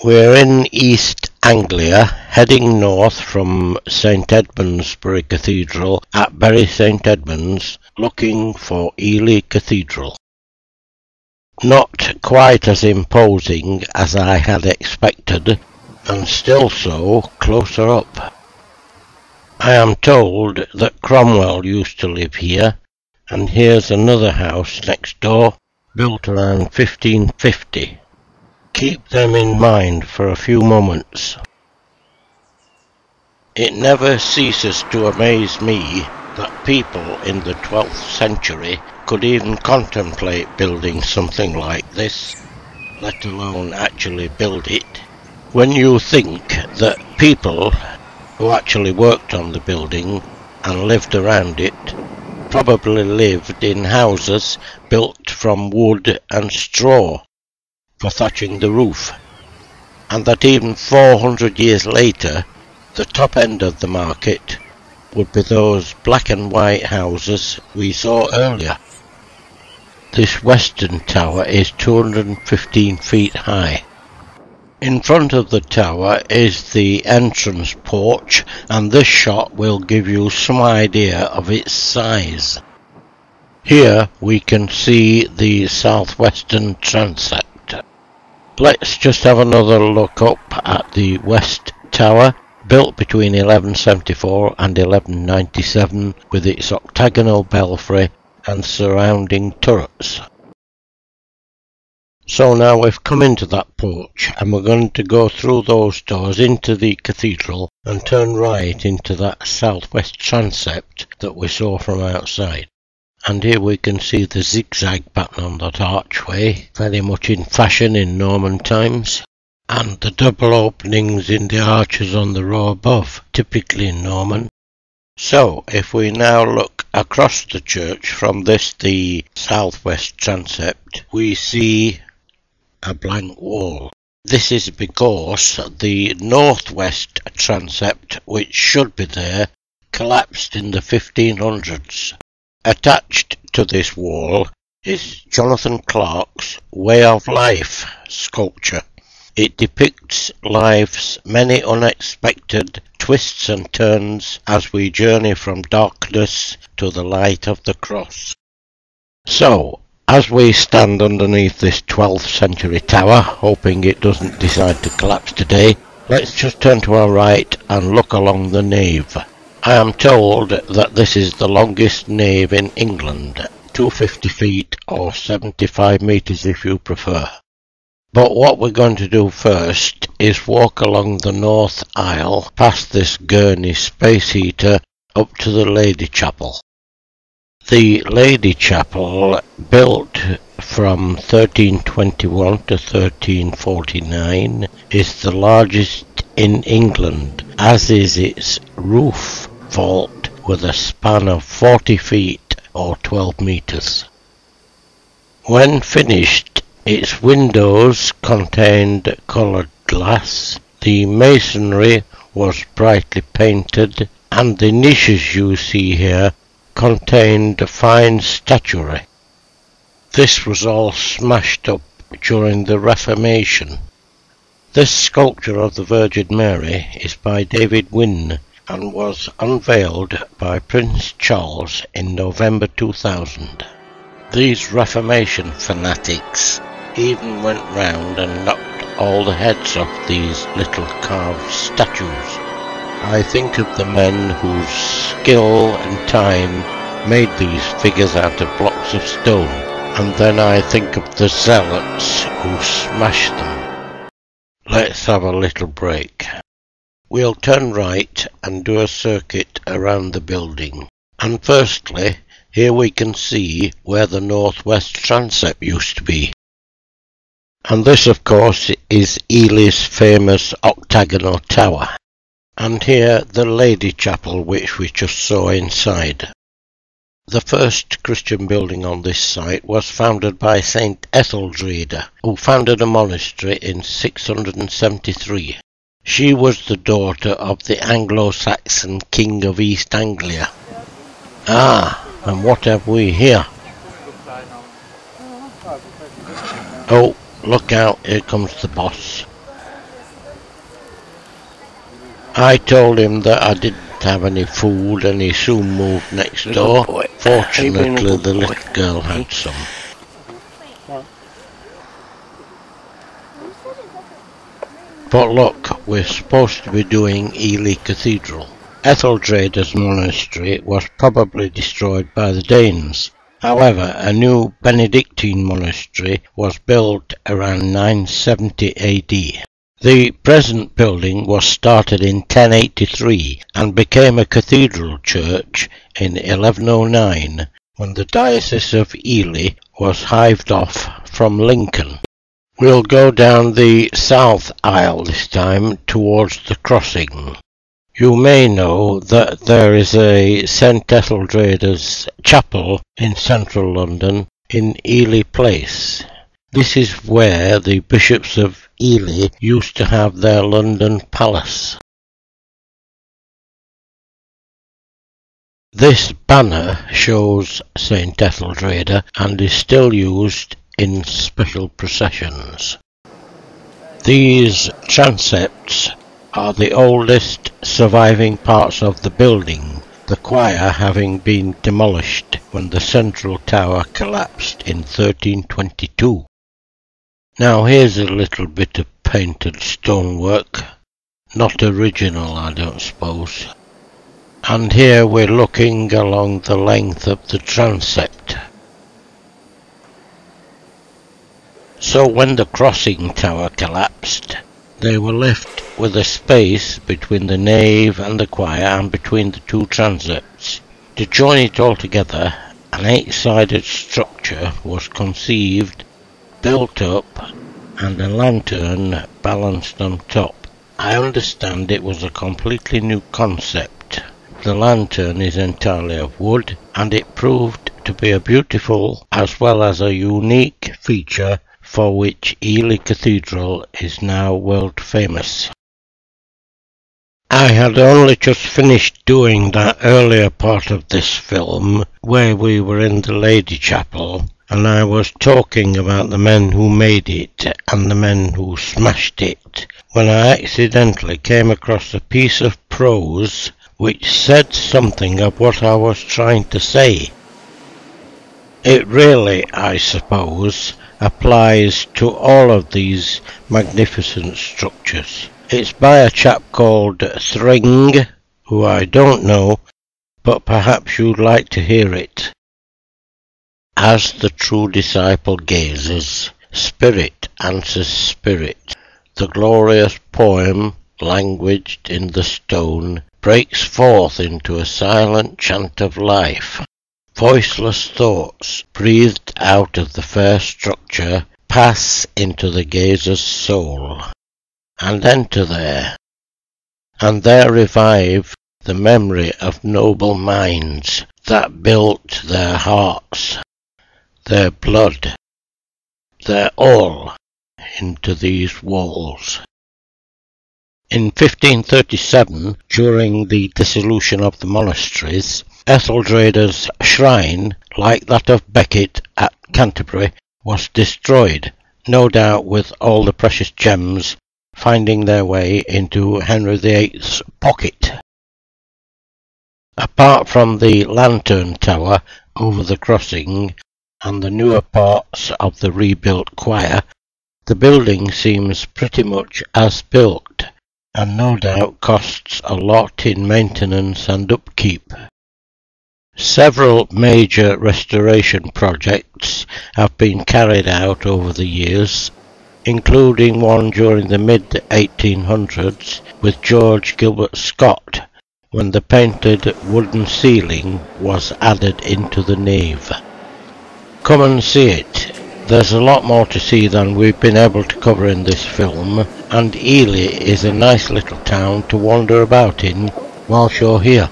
We're in East Anglia, heading north from St Edmundsbury Cathedral at Bury St Edmunds, looking for Ely Cathedral. Not quite as imposing as I had expected, and still so closer up. I am told that Cromwell used to live here, and here's another house next door, built around 1550. Keep them in mind for a few moments. It never ceases to amaze me that people in the 12th century could even contemplate building something like this, let alone actually build it. When you think that people who actually worked on the building and lived around it probably lived in houses built from wood and straw for thatching the roof, and that even 400 years later the top end of the market would be those black and white houses we saw earlier. This western tower is 215 feet high. In front of the tower is the entrance porch, and this shot will give you some idea of its size. Here we can see the southwestern transept. Let's just have another look up at the West Tower, built between 1174 and 1197 with its octagonal belfry and surrounding turrets. So now we've come into that porch, and we're going to go through those doors into the cathedral and turn right into that southwest transept that we saw from outside. And here we can see the zigzag pattern on that archway, very much in fashion in Norman times, and the double openings in the arches on the row above, typically Norman. So if we now look across the church from this, the southwest transept, we see a blank wall. This is because the northwest transept, which should be there, collapsed in the 1500s. Attached to this wall is Jonathan Clark's Way of Life sculpture. It depicts life's many unexpected twists and turns as we journey from darkness to the light of the cross. So, as we stand underneath this 12th century tower, hoping it doesn't decide to collapse today, let's just turn to our right and look along the nave. I am told that this is the longest nave in England, 250 feet or 75 metres if you prefer. But what we're going to do first is walk along the north aisle past this gurney space heater up to the Lady Chapel. The Lady Chapel, built from 1321 to 1349, is the largest in England, as is its roof vault with a span of 40 feet or 12 metres. When finished, its windows contained coloured glass, the masonry was brightly painted, and the niches you see here contained fine statuary. This was all smashed up during the Reformation. This sculpture of the Virgin Mary is by David Wynne and was unveiled by Prince Charles in November 2000. These Reformation fanatics even went round and knocked all the heads off these little carved statues. I think of the men whose skill and time made these figures out of blocks of stone, and then I think of the zealots who smashed them. Let's have a little break. We'll turn right and do a circuit around the building. And firstly, here we can see where the northwest transept used to be. And this, of course, is Ely's famous octagonal tower. And here the Lady Chapel, which we just saw inside. The first Christian building on this site was founded by St Etheldreda, who founded a monastery in 673. She was the daughter of the Anglo-Saxon King of East Anglia. And what have we here? Oh, look out, here comes the boss. I told him that I didn't have any food and he soon moved next door. Fortunately, the little girl had some. But look, we're supposed to be doing Ely Cathedral. Etheldreda's monastery was probably destroyed by the Danes. However, a new Benedictine monastery was built around 970 AD. The present building was started in 1083 and became a cathedral church in 1109 when the Diocese of Ely was hived off from Lincoln. We'll go down the south aisle this time towards the crossing. You may know that there is a St Etheldreda's chapel in central London in Ely Place. This is where the bishops of Ely used to have their London palace. This banner shows St Etheldreda and is still used in special processions. These transepts are the oldest surviving parts of the building, the choir having been demolished when the central tower collapsed in 1322. Now here's a little bit of painted stonework, not original I don't suppose. And here we're looking along the length of the transept. So when the crossing tower collapsed, they were left with a space between the nave and the choir and between the two transepts. To join it all together, an 8-sided structure was conceived, built up, and a lantern balanced on top. I understand it was a completely new concept. The lantern is entirely of wood, and it proved to be a beautiful as well as a unique feature for which Ely Cathedral is now world famous. I had only just finished doing that earlier part of this film where we were in the Lady Chapel, and I was talking about the men who made it and the men who smashed it, when I accidentally came across a piece of prose which said something of what I was trying to say. It really, I suppose, applies to all of these magnificent structures. It's by a chap called Thring, who I don't know, but perhaps you'd like to hear it. As the true disciple gazes, spirit answers spirit. The glorious poem, languaged in the stone, breaks forth into a silent chant of life. Voiceless thoughts, breathed out of the fair structure, pass into the gazer's soul, and enter there, and there revive the memory of noble minds that built their hearts, their blood, their all into these walls. In 1537, during the dissolution of the monasteries, Etheldreda's shrine, like that of Becket at Canterbury, was destroyed, no doubt with all the precious gems finding their way into Henry VIII's pocket. Apart from the lantern tower over the crossing and the newer parts of the rebuilt choir, the building seems pretty much as built, and no doubt costs a lot in maintenance and upkeep. Several major restoration projects have been carried out over the years, including one during the mid-1800s with George Gilbert Scott, when the painted wooden ceiling was added into the nave. Come and see it. There's a lot more to see than we've been able to cover in this film, and Ely is a nice little town to wander about in whilst you're here.